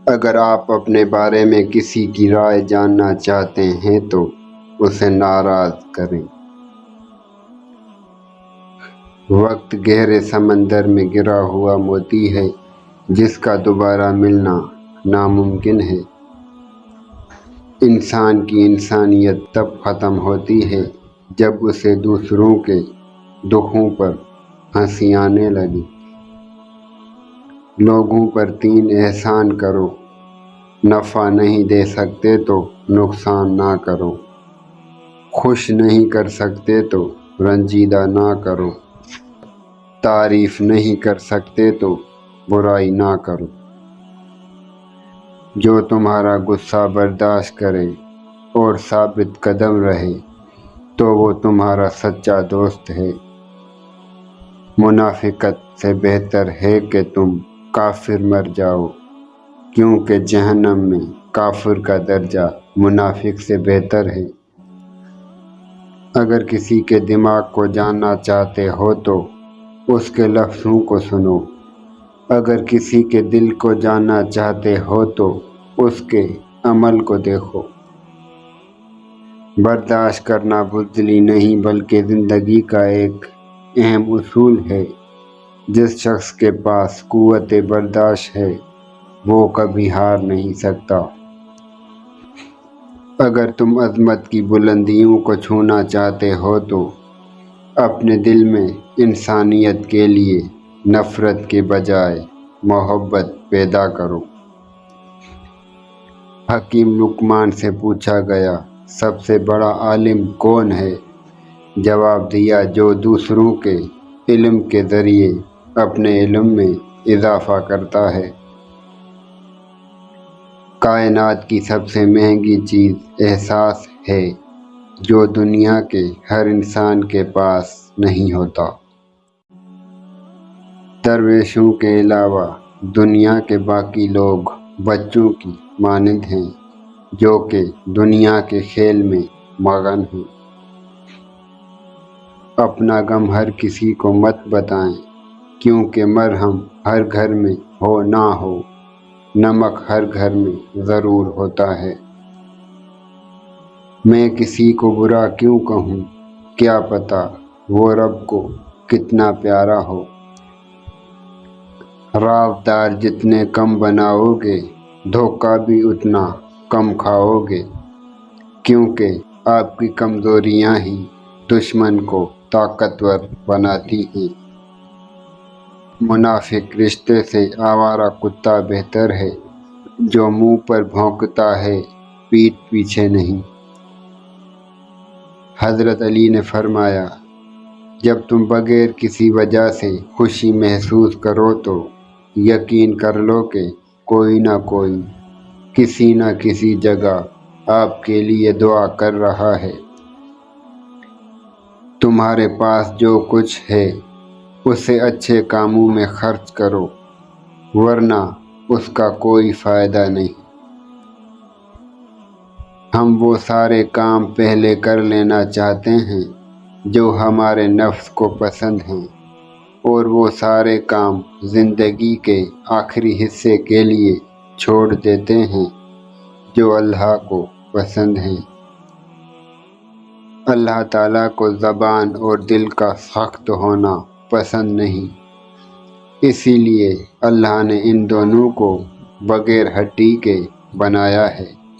اگر آپ اپنے بارے میں کسی کی رائے جاننا چاہتے ہیں تو اسے ناراض کریں۔ وقت گہرے سمندر میں گرا ہوا موتی ہے جس کا دوبارہ ملنا ناممکن ہے۔ انسان کی انسانیت تب ختم ہوتی ہے جب اسے دوسروں کے دکھوں پر ہنسی آنے لگے۔ لوگوں پر 3 احسان کرو، نفع نہیں دے سکتے تو نقصان نہ کرو، خوش نہیں کر سکتے تو رنجیدہ نہ کرو، تعریف نہیں کر سکتے تو برائی نہ کرو۔ جو تمہارا غصہ برداشت کرے اور ثابت قدم رہے تو وہ تمہارا سچا دوست ہے۔ منافقت سے بہتر ہے کہ تم کافر مر جاؤ، کیونکہ جہنم میں کافر کا درجہ منافق سے بہتر ہے۔ اگر کسی کے دماغ کو جاننا چاہتے ہو تو اس کے لفظوں کو سنو، اگر کسی کے دل کو جاننا چاہتے ہو تو اس کے عمل کو دیکھو۔ برداشت کرنا بزدلی نہیں بلکہ زندگی کا ایک اہم اصول ہے۔ جس شخص کے پاس قوت برداشت ہے وہ کبھی ہار نہیں سکتا۔ اگر تم عظمت کی بلندیوں کو چھونا چاہتے ہو تو اپنے دل میں انسانیت کے لیے نفرت کے بجائے محبت پیدا کرو۔ حکیم لقمان سے پوچھا گیا، سب سے بڑا عالم کون ہے؟ جواب دیا، جو دوسروں کے علم کے ذریعے اپنے علم میں اضافہ کرتا ہے۔ کائنات کی سب سے مہنگی چیز احساس ہے جو دنیا کے ہر انسان کے پاس نہیں ہوتا۔ درویشوں کے علاوہ دنیا کے باقی لوگ بچوں کی مانند ہیں جو کہ دنیا کے کھیل میں مگن ہیں۔ اپنا غم ہر کسی کو مت بتائیں، کیونکہ مرہم ہر گھر میں ہو نہ ہو، نمک ہر گھر میں ضرور ہوتا ہے۔ میں کسی کو برا کیوں کہوں، کیا پتہ وہ رب کو کتنا پیارا ہو۔ رازدار جتنے کم بناؤ گے دھوکہ بھی اتنا کم کھاؤ گے، کیونکہ آپ کی کمزوریاں ہی دشمن کو طاقتور بناتی ہیں۔ منافق رشتے سے آوارہ کتا بہتر ہے جو منہ پر بھونکتا ہے پیٹھ پیچھے نہیں۔ حضرت علی نے فرمایا، جب تم بغیر کسی وجہ سے خوشی محسوس کرو تو یقین کر لو کہ کوئی نہ کوئی کسی نہ کسی جگہ آپ کے لیے دعا کر رہا ہے۔ تمہارے پاس جو کچھ ہے اسے اچھے کاموں میں خرچ کرو، ورنہ اس کا کوئی فائدہ نہیں۔ ہم وہ سارے کام پہلے کر لینا چاہتے ہیں جو ہمارے نفس کو پسند ہیں، اور وہ سارے کام زندگی کے آخری حصے کے لیے چھوڑ دیتے ہیں جو اللہ کو پسند ہیں۔ اللہ تعالیٰ کو زبان اور دل کا سخت ہونا پسند نہیں، اسی لیے اللہ نے ان دونوں کو بغیر ہڈی کے بنایا ہے۔